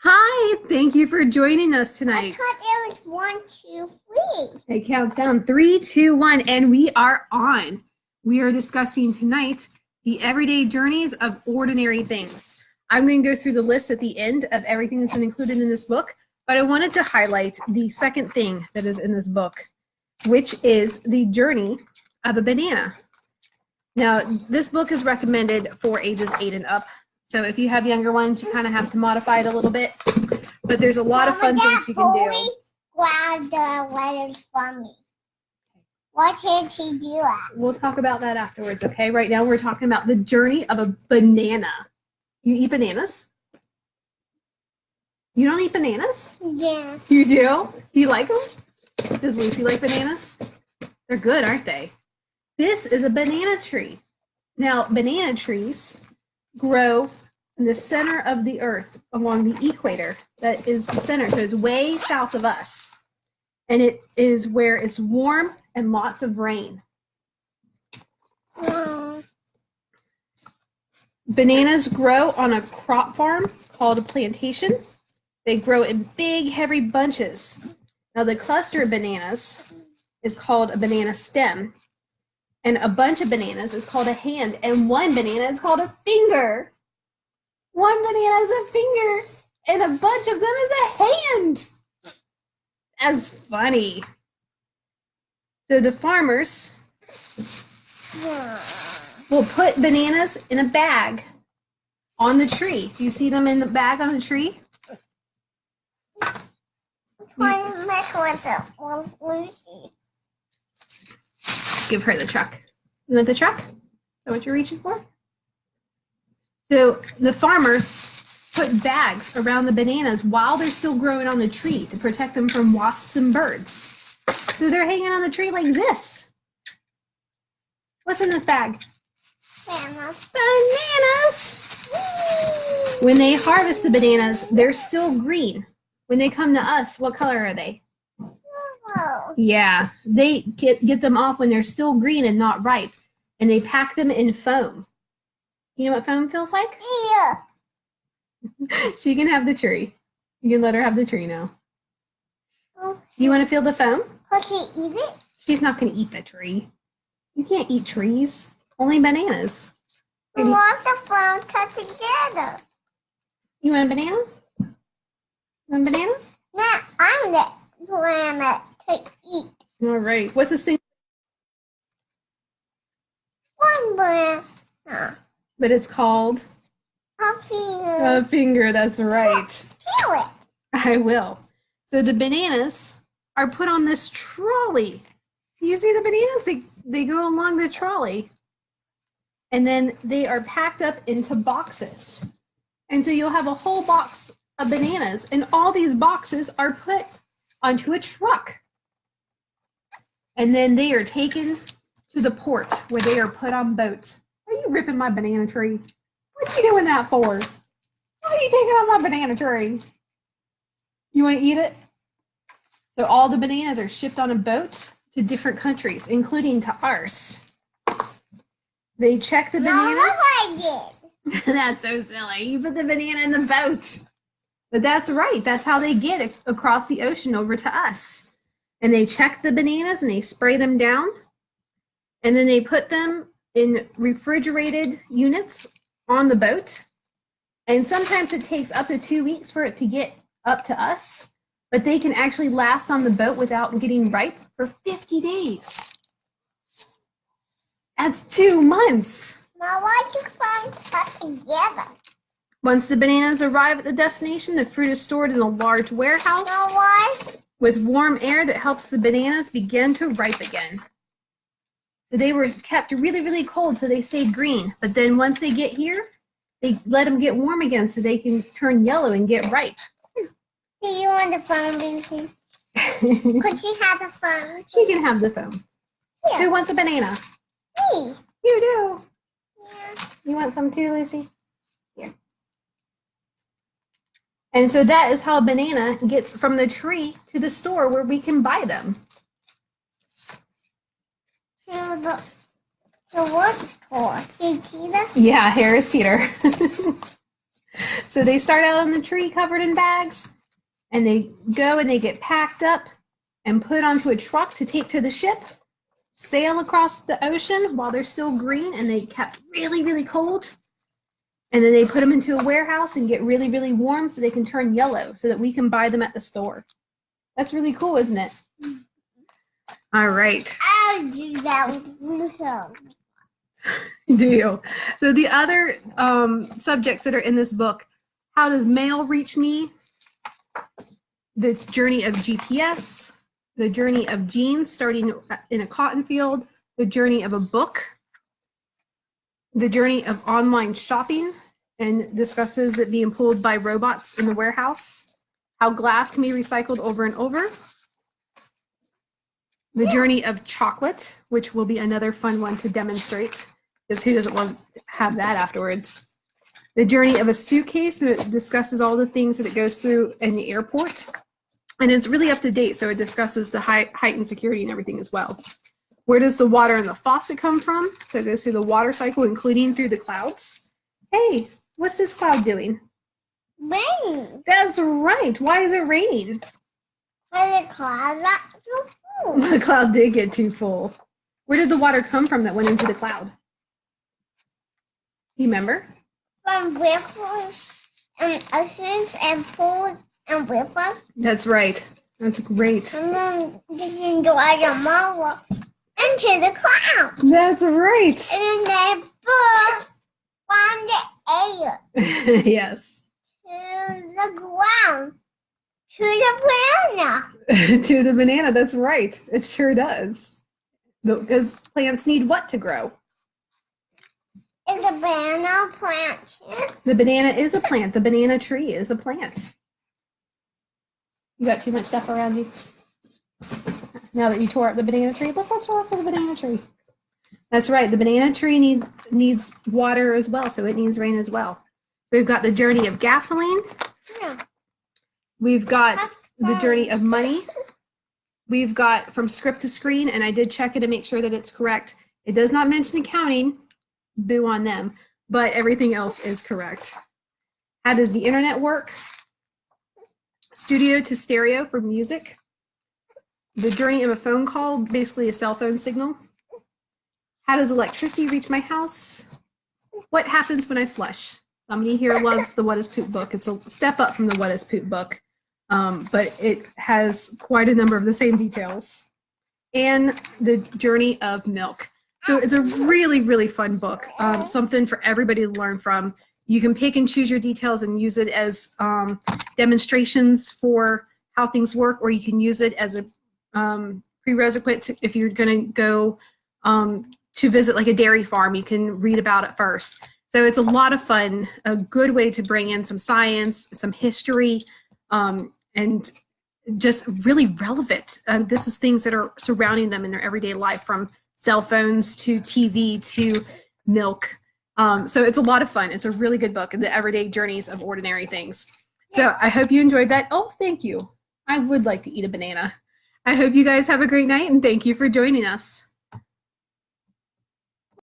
Hi, thank you for joining us I tonight. thought there was 1, 2, 3. It counts down 3, 2, 1, and we are on. We are discussing tonight the everyday journeys of ordinary things. I'm going to go through the list at the end of everything that's included in this book, but I wanted to highlight the second thing that is in this book, which is the journey of a banana. Now, this book is recommended for ages 8 and up. So if you have younger ones, you kind of have to modify it a little bit. But there's a lot of fun things you can do. Grab the letters from me. What did he do that? We'll talk about that afterwards, okay? Right now we're talking about the journey of a banana. You eat bananas? You don't eat bananas? Yeah. You do? Do you like them? Does Lucy like bananas? They're good, aren't they? This is a banana tree. Now, banana trees grow in the center of the earth along the equator. That is the center. So it's way south of us. And it is where it's warm and lots of rain. Bananas grow on a crop farm called a plantation. They grow in big, heavy bunches. Now, the cluster of bananas is called a banana stem. And a bunch of bananas is called a hand. And one banana is called a finger. One banana is a finger. And a bunch of them is a hand. That's funny. So the farmers will put bananas in a bag on the tree. Do you see them in the bag on the tree? One was Lucy. Give her the truck. You want the truck? Is that what you're reaching for? So the farmers put bags around the bananas while they're still growing on the tree to protect them from wasps and birds. So they're hanging on the tree like this. What's in this bag? Bananas! When they harvest the bananas, they're still green. When they come to us, what color are they? Yeah, they get them off when they're still green and not ripe, and they pack them in foam. You know what foam feels like? Yeah. She can have the tree. You can let her have the tree now. You want to feel the foam? Can she eat it? She's not going to eat the tree. You can't eat trees. Only bananas. We want the foam cut together. You want a banana? You want a banana? No, I'm the banana to eat. All right. What's the single? One banana. But it's called A finger. a finger. That's right. Peel it. I will. So the bananas are put on this trolley. You see the bananas? They go along the trolley. And then they are packed up into boxes. And so you'll have a whole box of bananas, and all these boxes are put onto a truck. And then they are taken to the port where they are put on boats. Are you ripping my banana tree? What are you doing that for? Why are you taking on my banana tree? You want to eat it? So all the bananas are shipped on a boat to different countries, including to ours. They check the bananas. No, I did. That's so silly. You put the banana in the boat. But that's right. That's how they get it across the ocean over to us. And they check the bananas and they spray them down. And then they put them in refrigerated units on the boat. And sometimes it takes up to 2 weeks for it to get up to us. But they can actually last on the boat without getting ripe for 50 days. That's 2 months. Now, why do foam cut together? Once the bananas arrive at the destination, the fruit is stored in a large warehouse Now, why? with warm air that helps the bananas begin to ripe again. So they were kept really, really cold, so they stayed green. But then once they get here, they let them get warm again so they can turn yellow and get ripe. Do you want the foam, Lucy? Could she have the foam? She can have the foam. Yeah. Who wants a banana? Me. You do. Yeah. You want some too, Lucy? Here. And so that is how a banana gets from the tree to the store where we can buy them. To what store? Hey, Tina? Yeah, Harris Teeter. So they start out on the tree covered in bags, and they go and they get packed up and put onto a truck to take to the ship, sail across the ocean while they're still green and they kept really, really cold. And then they put them into a warehouse and get really, really warm so they can turn yellow so that we can buy them at the store. That's really cool, isn't it? All right. I'll do that with Pluto. Do you? So the other subjects that are in this book, how does mail reach me? The journey of GPS, the journey of genes starting in a cotton field, the journey of a book, the journey of online shopping, and discusses it being pulled by robots in the warehouse, how glass can be recycled over and over, the journey of chocolate, which will be another fun one to demonstrate, because who doesn't want to have that afterwards? The journey of a suitcase, and it discusses all the things that it goes through in the airport. And it's really up to date, so it discusses the heightened security and everything as well. Where does the water in the faucet come from? So it goes through the water cycle, including through the clouds. Hey, what's this cloud doing? Rain. That's right. Why is it raining? And the cloud got too full. The cloud did get too full. Where did the water come from that went into the cloud? You remember? From rivers and oceans and pools and rivers. That's right. That's great. And then this is the water into the cloud. That's right. And then they burst from the air Yes. to the ground to the banana. To the banana. That's right. It sure does. Because plants need what to grow? Is a banana plant? The banana is a plant. The banana tree is a plant. You got too much stuff around you. Now that you tore up the banana tree, look what's wrong with the banana tree. That's right. The banana tree needs water as well, so it needs rain as well. So we've got the journey of gasoline. Yeah. We've got the journey of money. We've got from script to screen, and I did check it to make sure that it's correct. It does not mention accounting. Boo on them, but everything else is correct. How does the internet work? Studio to stereo for music. The journey of a phone call, basically a cell phone signal. How does electricity reach my house? What happens when I flush? Somebody here loves the What is Poop book. It's a step up from the What is Poop book, but it has quite a number of the same details. And the journey of milk. So it's a really, really fun book, something for everybody to learn from. You can pick and choose your details and use it as demonstrations for how things work, or you can use it as a prerequisite if you're going to go to visit like a dairy farm. You can read about it first. So it's a lot of fun, a good way to bring in some science, some history, and just really relevant. This is things that are surrounding them in their everyday life, from cell phones to TV to milk. So it's a lot of fun. It's a really good book, The Everyday Journeys of Ordinary Things. So I hope you enjoyed that. Oh, thank you. I would like to eat a banana. I hope you guys have a great night, and thank you for joining us.